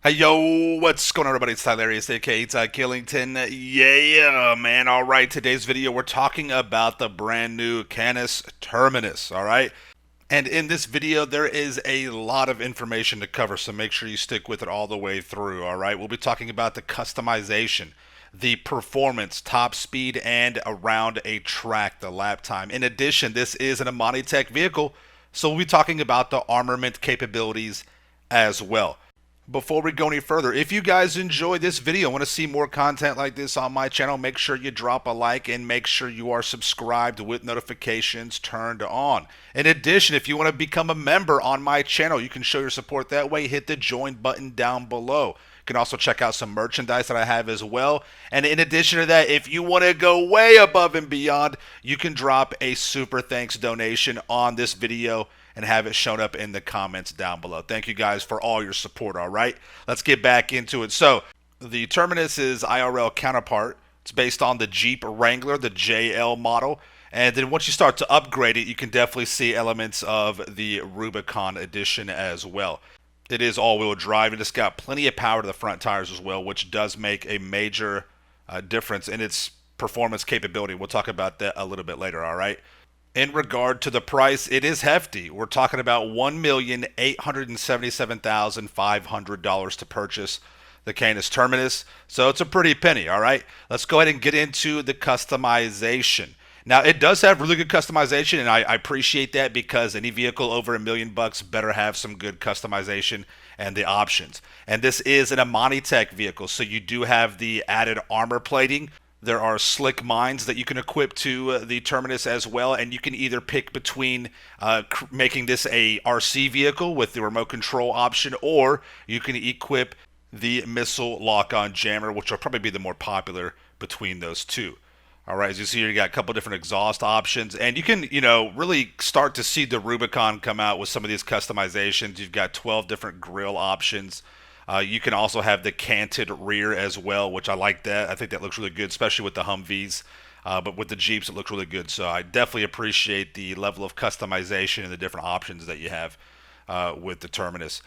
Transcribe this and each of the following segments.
Hey yo, what's going on everybody? It's Tylarious, aka Ty Killington. Yeah, man. Alright, today's video we're talking about the brand new Canis Terminus, alright? And in this video there is a lot of information to cover, so make sure you stick with it all the way through, alright? We'll be talking about the customization, the performance, top speed, and around a track, the lap time. In addition, this is an Imani Tech vehicle, so we'll be talking about the armament capabilities as well. Before we go any further, if you guys enjoy this video, want to see more content like this on my channel, make sure you drop a like and make sure you are subscribed with notifications turned on. In addition, if you want to become a member on my channel, you can show your support that way. Hit the join button down below. You can also check out some merchandise that I have as well. And in addition to that, if you want to go way above and beyond, you can drop a super thanks donation on this video and have it shown up in the comments down below. Thank you guys for all your support, all right? Let's get back into it. So, the Terminus's IRL counterpart, it's based on the Jeep Wrangler, the JL model. And then once you start to upgrade it, you can definitely see elements of the Rubicon edition as well. It is all-wheel drive, and it's got plenty of power to the front tires as well, which does make a major difference in its performance capability. We'll talk about that a little bit later, all right? In regard to the price, it is hefty. We're talking about $1,877,500 to purchase the Canis Terminus. So it's a pretty penny, all right? Let's go ahead and get into the customization. Now, it does have really good customization, and I appreciate that because any vehicle over $1 million better have some good customization and the options. And this is an Imani Tech vehicle, so you do have the added armor plating. There are slick mines that you can equip to the Terminus as well, and you can either pick between making this a RC vehicle with the remote control option, or you can equip the missile lock-on jammer, which will probably be the more popular between those two. All right, as you see here, you got a couple different exhaust options, and you can, really start to see the Rubicon come out with some of these customizations. You've got 12 different grille options. You can also have the canted rear as well, which I like that. I think that looks really good, especially with the Humvees. But with the Jeeps, it looks really good. So I definitely appreciate the level of customization and the different options that you have with the Terminus.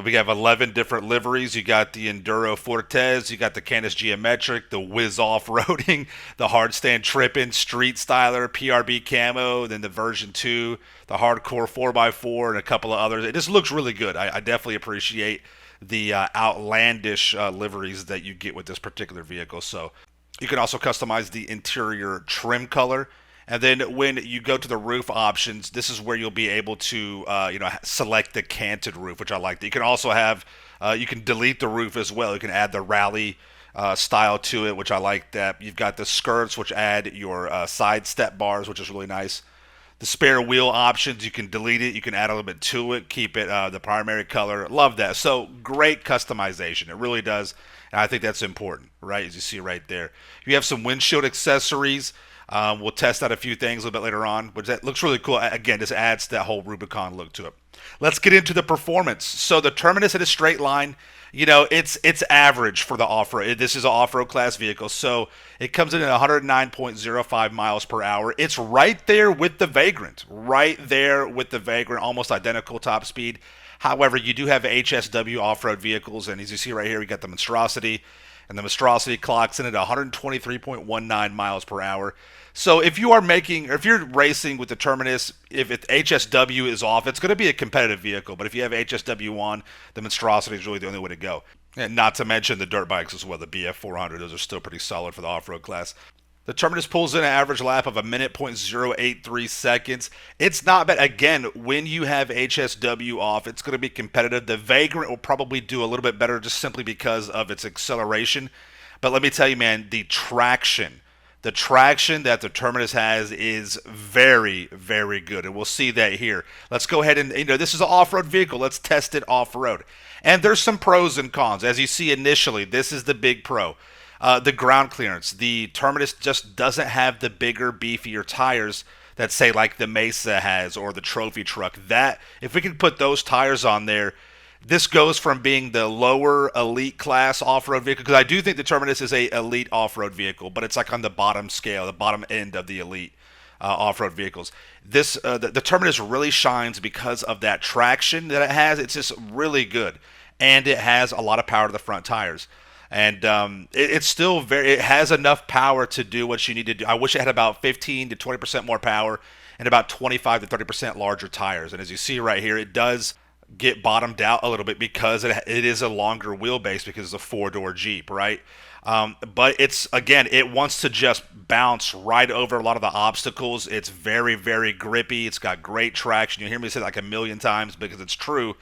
We have 11 different liveries. You got the Enduro Fortes, you got the Canis Geometric, the Whiz Off-Roading, the Hardstand Trippin', Street Styler, PRB Camo, then the version 2, the Hardcore 4x4, and a couple of others. It just looks really good. I definitely appreciate the outlandish liveries that you get with this particular vehicle. So you can also customize the interior trim color. And then when you go to the roof options, this is where you'll be able to, select the canted roof, which I like. You can also have, you can delete the roof as well. You can add the rally style to it, which I like that. You've got the skirts, which add your side step bars, which is really nice. The spare wheel options, you can delete it, you can add a little bit to it, keep it the primary color. Love that. So great customization. It really does. And I think that's important, right? As you see right there. You have some windshield accessories. We'll test out a few things a little bit later on, which that looks really cool. Again, this adds that whole Rubicon look to it. Let's get into the performance. So the Terminus at a straight line, it's average for the off-road. This is an off-road class vehicle, so it comes in at 109.05 miles per hour. It's right there with the Vagrant, almost identical top speed. However, you do have HSW off-road vehicles, and as you see right here, we got the Monstrosity, and the Monstrosity clocks in at 123.19 miles per hour. So if you're racing with the Terminus, if HSW is off, it's going to be a competitive vehicle. But if you have HSW on, the Monstrosity is really the only way to go. And not to mention the dirt bikes as well, the BF400. Those are still pretty solid for the off-road class. The Terminus pulls in an average lap of a minute .083 seconds. It's not bad. Again, when you have HSW off, it's going to be competitive. The Vagrant will probably do a little bit better just simply because of its acceleration. But let me tell you, man, the traction that the Terminus has is very, very good. And we'll see that here. Let's go ahead and, this is an off-road vehicle. Let's test it off-road. And there's some pros and cons. As you see initially, this is the big pro. The ground clearance. The Terminus just doesn't have the bigger, beefier tires that, say, like the Mesa has or the Trophy Truck. That, if we can put those tires on there, this goes from being the lower elite class off-road vehicle, because I do think the Terminus is a elite off-road vehicle, but it's like on the bottom scale, the bottom end of the elite off-road vehicles. The Terminus really shines because of that traction that it has. It's just really good. and it has a lot of power to the front tires. And it's still it has enough power to do what you need to do. I wish it had about 15 to 20% more power and about 25 to 30% larger tires. And as you see right here, it does get bottomed out a little bit because it is a longer wheelbase because it's a four-door Jeep, right? But it's, again, it wants to just bounce right over a lot of the obstacles. It's very, very grippy. It's got great traction. You hear me say that like a million times because it's true.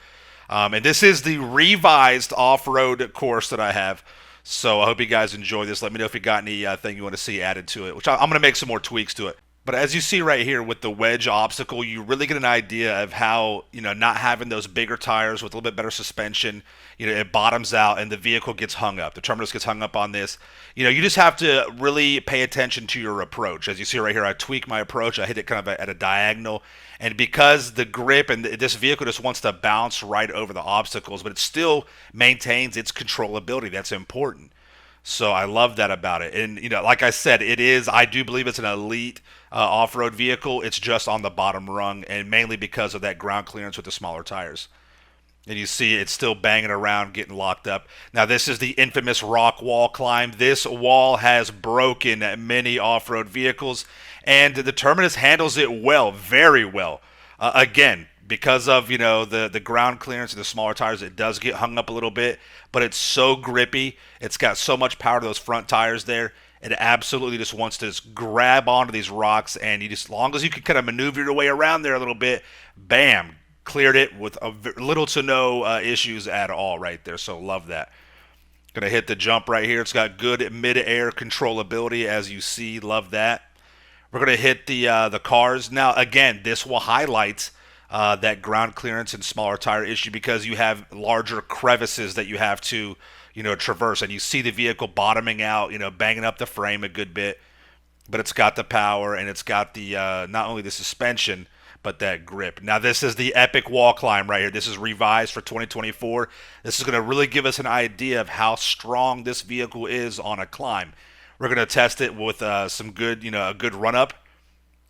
And this is the revised off-road course that I have. So I hope you guys enjoy this. Let me know if you got anything you want to see added to it, which I'm going to make some more tweaks to it. But as you see right here with the wedge obstacle, you really get an idea of how, not having those bigger tires with a little bit better suspension, it bottoms out and the vehicle gets hung up. The Terminus gets hung up on this. You just have to really pay attention to your approach. As you see right here, I tweak my approach. I hit it kind of at a diagonal. And because the grip and this vehicle just wants to bounce right over the obstacles, but it still maintains its controllability. That's important. So I love that about it. And, like I said, I do believe it's an elite off-road vehicle. It's just on the bottom rung, and mainly because of that ground clearance with the smaller tires. And you see it's still banging around, getting locked up. Now, this is the infamous rock wall climb. This wall has broken many off-road vehicles, and the Terminus handles it well, very well. Again, because of the ground clearance and the smaller tires, it does get hung up a little bit, but it's so grippy. It's got so much power to those front tires there. It absolutely just wants to just grab onto these rocks, and as long as you can kind of maneuver your way around there a little bit, bam, cleared it with little to no issues at all right there. So love that. Gonna hit the jump right here. It's got good mid-air controllability, as you see. Love that. We're gonna hit the cars now. Again, this will highlight that ground clearance and smaller tire issue because you have larger crevices that you have to traverse, and you see the vehicle bottoming out, banging up the frame a good bit, but it's got the power and it's got the not only the suspension but that grip. Now this is the epic wall climb right here. This is revised for 2024. This is going to really give us an idea of how strong this vehicle is on a climb. We're going to test it with some good, a good run up.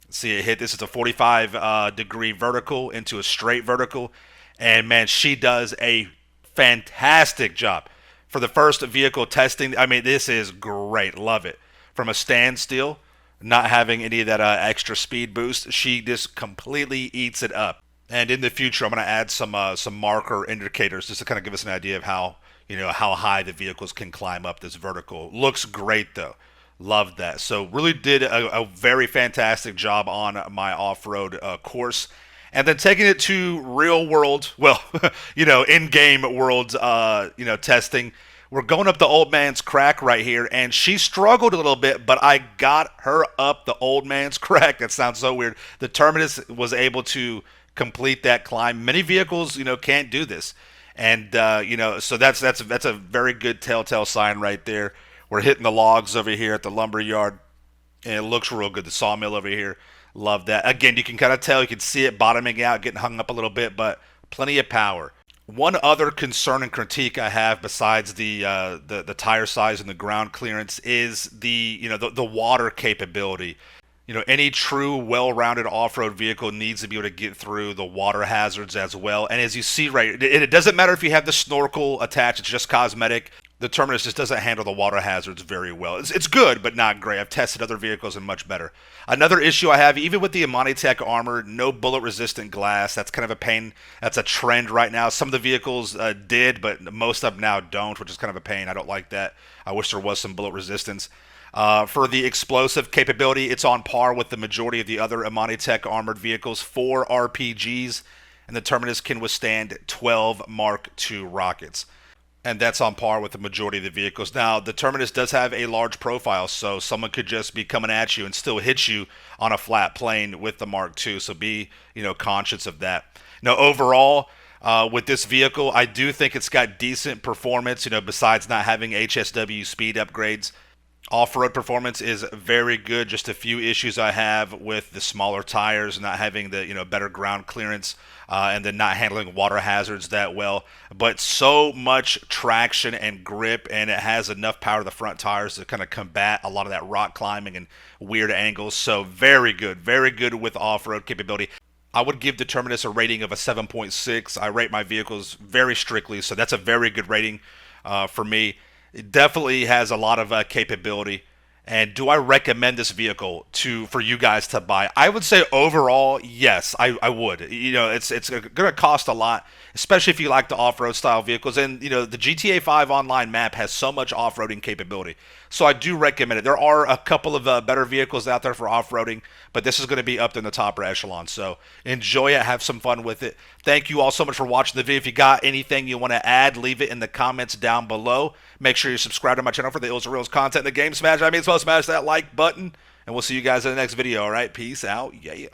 See it hit. This is a 45 degree vertical into a straight vertical, and man, she does a fantastic job for the first vehicle testing. I mean, this is great. Love it. From a standstill, not having any of that extra speed boost, she just completely eats it up. And in the future, I'm going to add some marker indicators just to kind of give us an idea of how how high the vehicles can climb up this vertical. Looks great though. Loved that. So really did a very fantastic job on my off-road course. And then taking it to real world, well, in-game world, testing. We're going up the old man's crack right here, and she struggled a little bit, but I got her up the old man's crack. That sounds so weird. The Terminus was able to complete that climb. Many vehicles, can't do this. And, so that's a very good telltale sign right there. We're hitting the logs over here at the lumber yard, and it looks real good. The sawmill over here, love that. Again, you can kind of tell, you can see it bottoming out, getting hung up a little bit, but plenty of power. One other concern and critique I have besides the tire size and the ground clearance is the water capability. Any true well-rounded off-road vehicle needs to be able to get through the water hazards as well. And as you see right, it doesn't matter if you have the snorkel attached, it's just cosmetic. The Terminus just doesn't handle the water hazards very well. It's good, but not great. I've tested other vehicles and much better. Another issue I have, even with the Imani Tech armor, no bullet-resistant glass. That's kind of a pain. That's a trend right now. Some of the vehicles did, but most of them now don't, which is kind of a pain. I don't like that. I wish there was some bullet resistance. For the explosive capability, it's on par with the majority of the other Imani Tech armored vehicles. 4 RPGs, and the Terminus can withstand 12 Mark II rockets. And that's on par with the majority of the vehicles. Now, the Terminus does have a large profile, so someone could just be coming at you and still hit you on a flat plane with the Mark II, so be, conscious of that. Now, overall, with this vehicle, I do think it's got decent performance, besides not having HSW speed upgrades. Off-road performance is very good. Just a few issues I have with the smaller tires, not having the better ground clearance, and then not handling water hazards that well. But so much traction and grip, and it has enough power to the front tires to kind of combat a lot of that rock climbing and weird angles. So very good with off-road capability. I would give the Terminus a rating of a 7.6. I rate my vehicles very strictly, so that's a very good rating for me. It definitely has a lot of capability. And do I recommend this vehicle to for you guys to buy? I would say overall, yes, I would. You know, it's going to cost a lot, especially if you like the off-road style vehicles. And you know, the GTA 5 online map has so much off-roading capability, so I do recommend it. There are a couple of better vehicles out there for off-roading, but this is going to be up in the top echelon. So enjoy it, have some fun with it. Thank you all so much for watching the video. If you got anything you want to add, leave it in the comments down below. Make sure you subscribe to my channel for the Ills and Reels content in the game. Smash that like button, and we'll see you guys in the next video. All right, peace out. Yeah.